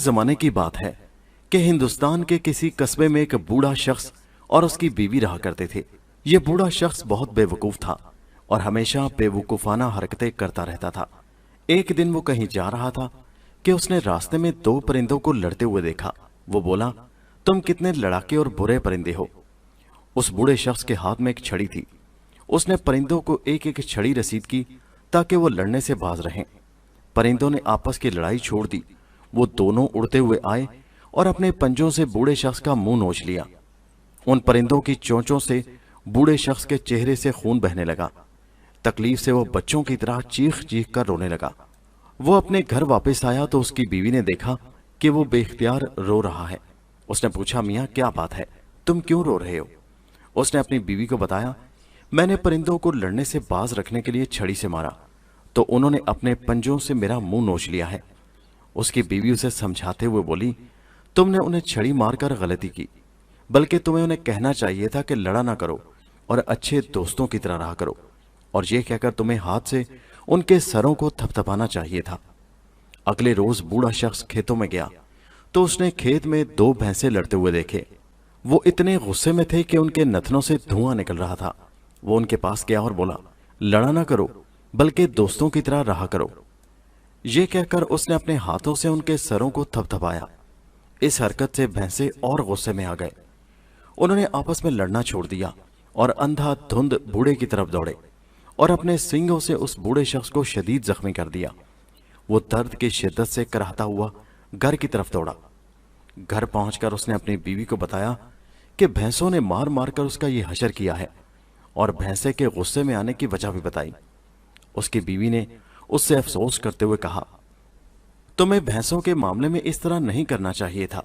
जमाने की बात है कि हिंदुस्तान के किसी कस्बे में एक बूढ़ा शख्स और उसकी बीवी रहा करते थे। ये बूढ़ा शख्स बहुत बेवकूफ था और हमेशा बेवकूफाना हरकतें करता रहता था। एक दिन वो कहीं जा रहा था कि उसने रास्ते में दो परिंदों को लड़ते हुए देखा। वो बोला, तुम कितने लड़ाके और बुरे परिंदे हो। उस बूढ़े शख्स के हाथ में एक छड़ी थी। उसने परिंदों को एक एक छड़ी रसीद की ताकि वो लड़ने से बाज रहें। परिंदों ने आपस की लड़ाई छोड़ दी। वो दोनों उड़ते हुए आए और अपने पंजों से बूढ़े शख्स का मुंह नोच लिया। उन परिंदों की चोंचों से बूढ़े शख्स के चेहरे से खून बहने लगा। तकलीफ से वो बच्चों की तरह चीख चीख कर रोने लगा। वो अपने घर वापस आया तो उसकी बीवी ने देखा कि वो बेख्तियार रो रहा है। उसने पूछा, मियाँ क्या बात है, तुम क्यों रो रहे हो? उसने अपनी बीवी को बताया, मैंने परिंदों को लड़ने से बाज रखने के लिए छड़ी से मारा तो उन्होंने अपने पंजों से मेरा मुंह नोच लिया है। उसकी बीवी उसे समझाते हुए बोली, तुमने उन्हें छड़ी मारकर गलती की, बल्कि तुम्हें उन्हें कहना चाहिए था कि लड़ा ना करो और अच्छे दोस्तों की तरह रहा करो, और यह कहकर तुम्हें हाथ से उनके सरों को थपथपाना चाहिए था। अगले रोज बूढ़ा शख्स खेतों में गया तो उसने खेत में दो भैंसे लड़ते हुए देखे। वो इतने गुस्से में थे कि उनके नथनों से धुआं निकल रहा था। वो उनके पास गया और बोला, लड़ा ना करो बल्कि दोस्तों की तरह रहा करो। ये कहकर उसने अपने हाथों से उनके सरों को थपथपाया। इस हरकत से भैंसे और गुस्से में आ गए। उन्होंने आपस में लड़ना छोड़ दिया और अंधाधुंध बूढ़े की तरफ दौड़े और अपने सींगों से उस बूढ़े शख्स को शदीद जख्मी कर दिया। वो दर्द की शिद्दत से कराहता हुआ घर की तरफ दौड़ा। घर पहुंचकर उसने अपनी बीवी को बताया कि भैंसों ने मार मार कर उसका ये हशर किया है, और भैंसे के गुस्से में आने की वजह भी बताई। उसकी बीवी ने उससे अफसोस करते हुए कहा, तुम्हें भैंसों के मामले में इस तरह नहीं करना चाहिए था।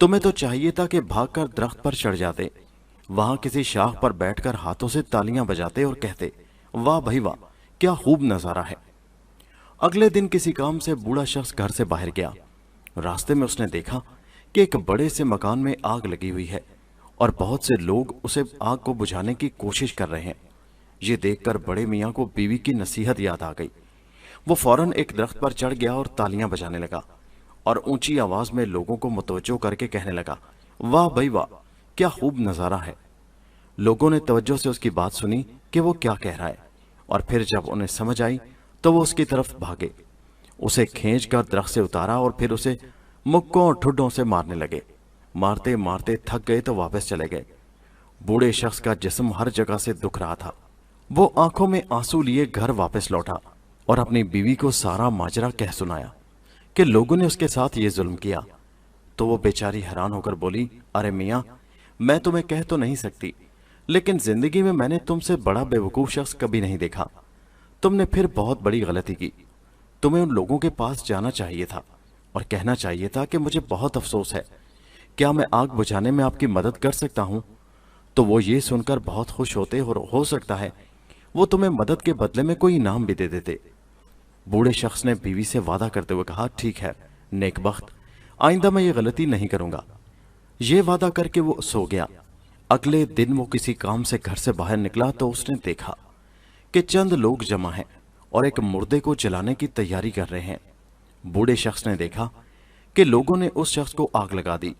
तुम्हें तो चाहिए था कि भागकर दरख्त पर चढ़ जाते, वहां किसी शाख पर बैठकर हाथों से तालियां बजाते और कहते, वाह भाई वाह, क्या खूब नजारा है। अगले दिन किसी काम से बूढ़ा शख्स घर से बाहर गया। रास्ते में उसने देखा कि एक बड़े से मकान में आग लगी हुई है और बहुत से लोग उसे आग को बुझाने की कोशिश कर रहे हैं। ये देखकर बड़े मियाँ को बीवी की नसीहत याद आ गई। वो फौरन एक दरख्त पर चढ़ गया और तालियां बजाने लगा और ऊंची आवाज में लोगों को मुतवज्जो करके कहने लगा, वाह भाई वाह, क्या खूब नजारा है। लोगों ने तवज्जो से उसकी बात सुनी कि वो क्या कह रहा है, और फिर जब उन्हें समझ आई तो वो उसकी तरफ भागे। उसे खींच कर दरख्त से उतारा और फिर उसे मुक्कों और ठुड्डों से मारने लगे। मारते मारते थक गए तो वापस चले गए। बूढ़े शख्स का जिस्म हर जगह से दुख रहा था। वो आंखों में आंसू लिए घर वापस लौटा और अपनी बीवी को सारा माजरा कह सुनाया कि लोगों ने उसके साथ ये जुल्म किया। तो वो बेचारी हैरान होकर बोली, अरे मियाँ, मैं तुम्हें कह तो नहीं सकती, लेकिन जिंदगी में मैंने तुमसे बड़ा बेवकूफ शख्स कभी नहीं देखा। तुमने फिर बहुत बड़ी गलती की। तुम्हें उन लोगों के पास जाना चाहिए था और कहना चाहिए था कि मुझे बहुत अफसोस है, क्या मैं आग बुझाने में आपकी मदद कर सकता हूं? तो वो ये सुनकर बहुत खुश होते और हो सकता है वो तुम्हें मदद के बदले में कोई इनाम भी दे देते। बूढ़े शख्स ने बीवी से वादा करते हुए कहा, ठीक है नेकबख्त, आइंदा मैं ये गलती नहीं करूंगा। ये वादा करके वो सो गया। अगले दिन वो किसी काम से घर से बाहर निकला तो उसने देखा कि चंद लोग जमा हैं और एक मुर्दे को जलाने की तैयारी कर रहे हैं। बूढ़े शख्स ने देखा कि लोगों ने उस शख्स को आग लगा दी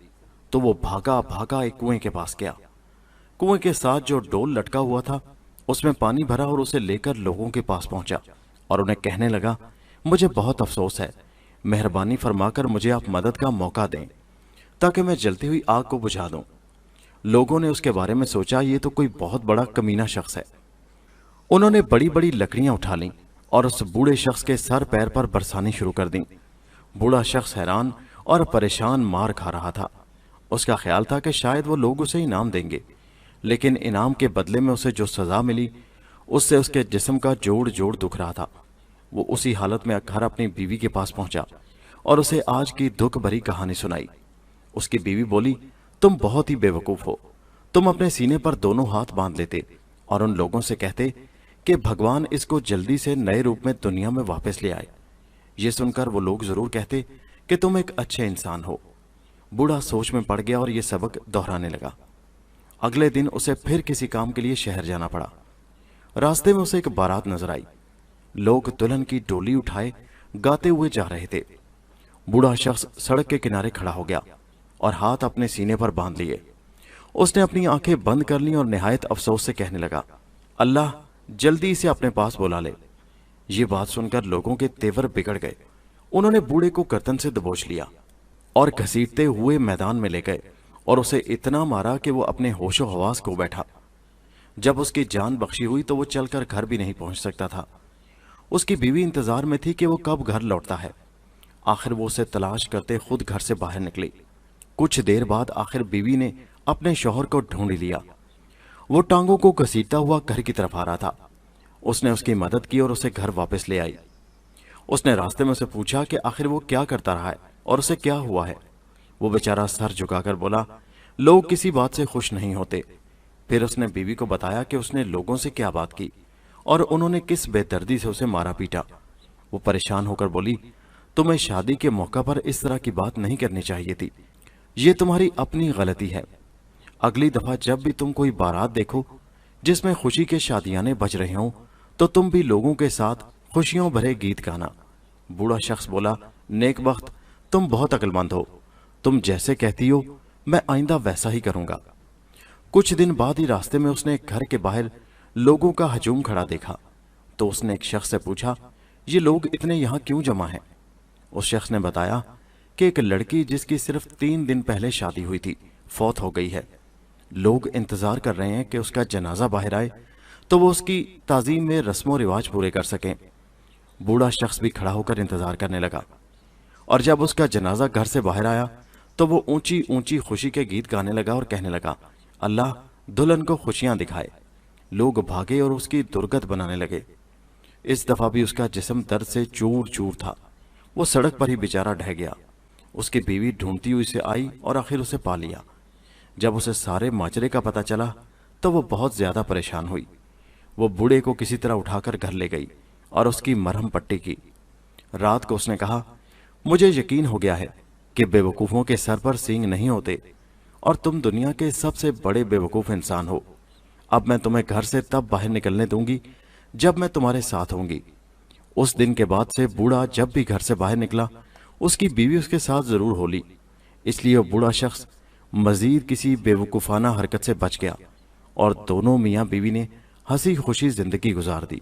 तो वो भागा भागा एक कुएं के पास गया। कुएं के साथ जो डोल लटका हुआ था उसमें पानी भरा और उसे लेकर लोगों के पास पहुंचा और उन्हें कहने लगा, मुझे बहुत अफसोस है, मेहरबानी फरमाकर मुझे आप मदद का मौका दें ताकि मैं जलती हुई आग को बुझा दूं। लोगों ने उसके बारे में सोचा, ये तो कोई बहुत बड़ा कमीना शख्स है। उन्होंने बड़ी बड़ी लकड़ियां उठा लीं और उस बूढ़े शख्स के सर पैर पर बरसानी शुरू कर दी। बूढ़ा शख्स हैरान और परेशान मार खा रहा था। उसका ख्याल था कि शायद वो लोग उसे इनाम देंगे, लेकिन इनाम के बदले में उसे जो सजा मिली उससे उसके जिस्म का जोड़ जोड़ दुख रहा था। वो उसी हालत में घर अपनी बीवी के पास पहुंचा और उसे आज की दुख भरी कहानी सुनाई। उसकी बीवी बोली, तुम बहुत ही बेवकूफ हो। तुम अपने सीने पर दोनों हाथ बांध लेते और उन लोगों से कहते कि भगवान इसको जल्दी से नए रूप में दुनिया में वापस ले आए। ये सुनकर वो लोग जरूर कहते कि तुम एक अच्छे इंसान हो। बूढ़ा सोच में पड़ गया और ये सबक दोहराने लगा। अगले दिन उसे फिर किसी काम के लिए शहर जाना पड़ा। रास्ते में उसे एक बारात नजर आई। लोग दुल्हन की डोली उठाए गाते हुए जा रहे थे। बूढ़ा शख्स सड़क के किनारे खड़ा हो गया और हाथ अपने सीने पर बांध लिए। उसने अपनी आंखें बंद कर लीं और निहायत अफसोस से कहने लगा, अल्लाह जल्दी इसे अपने पास बुला ले। ये बात सुनकर लोगों के तेवर बिगड़ गए। उन्होंने बूढ़े को गर्दन से दबोच लिया और घसीटते हुए मैदान में ले गए और उसे इतना मारा कि वो अपने होशो हवास खो बैठा। जब उसकी जान बख्शी हुई तो वो चलकर घर भी नहीं पहुंच सकता था। उसकी बीवी इंतजार में थी कि वो कब घर लौटता है। आखिर वो उसे तलाश करते खुद घर से बाहर निकली। कुछ देर बाद आखिर बीवी ने अपने शौहर को ढूंढ लिया। वो टांगों को घसीटता हुआ घर की तरफ आ रहा था। उसने उसकी मदद की और उसे घर वापस ले आई। उसने रास्ते में उसे पूछा कि आखिर वो क्या करता रहा है और उसे क्या हुआ है। वो बेचारा सर झुकाकर बोला, लोग किसी बात से खुश नहीं होते। फिर उसने बीवी को बताया कि उसने लोगों से क्या बात की और उन्होंने किस बेदर्दी से उसे मारा पीटा। वो परेशान होकर बोली, तुम्हें शादी के मौका पर इस तरह की बात नहीं करनी चाहिए थी। ये तुम्हारी अपनी गलती है। अगली दफा जब भी तुम कोई बारात देखो जिसमें खुशी के शादियाने बज रहे हों तो तुम भी लोगों के साथ खुशियों भरे गीत गाना। बूढ़ा शख्स बोला, नेक बख्त, तुम बहुत अक्लमंद हो। तुम जैसे कहती हो मैं आइंदा वैसा ही करूंगा। कुछ दिन बाद ही रास्ते में उसने घर के बाहर लोगों का हजूम खड़ा देखा तो उसने एक शख्स से पूछा, ये लोग इतने यहां क्यों जमा हैं? उस शख्स ने बताया कि एक लड़की जिसकी सिर्फ 3 दिन पहले शादी हुई थी फौत हो गई है। लोग इंतजार कर रहे हैं कि उसका जनाजा बाहर आए तो वो उसकी ताजीम में रस्मों रिवाज पूरे कर सकें। बूढ़ा शख्स भी खड़ा होकर इंतजार करने लगा और जब उसका जनाजा घर से बाहर आया तो वो ऊंची ऊंची खुशी के गीत गाने लगा और कहने लगा, अल्लाह दुल्हन को खुशियां दिखाए। लोग भागे और उसकी दुर्गत बनाने लगे। इस दफा भी उसका जिस्म दर्द से चूर चूर था। वो सड़क पर ही बेचारा ढह गया। उसकी बीवी ढूंढती हुई से आई और आखिर उसे पा लिया। जब उसे सारे माजरे का पता चला तो वो बहुत ज्यादा परेशान हुई। वो बूढ़े को किसी तरह उठाकर घर ले गई और उसकी मरहम पट्टी की। रात को उसने कहा, मुझे यकीन हो गया है कि बेवकूफों के सर पर सींग नहीं होते और तुम दुनिया के सबसे बड़े बेवकूफ इंसान हो। अब मैं तुम्हें घर से तब बाहर निकलने दूंगी जब मैं तुम्हारे साथ होंगी। उस दिन के बाद से बूढ़ा जब भी घर से बाहर निकला उसकी बीवी उसके साथ जरूर होली। इसलिए वो बूढ़ा शख्स मजीद किसी बेवकूफाना हरकत से बच गया और दोनों मियाँ बीवी ने हंसी खुशी जिंदगी गुजार दी।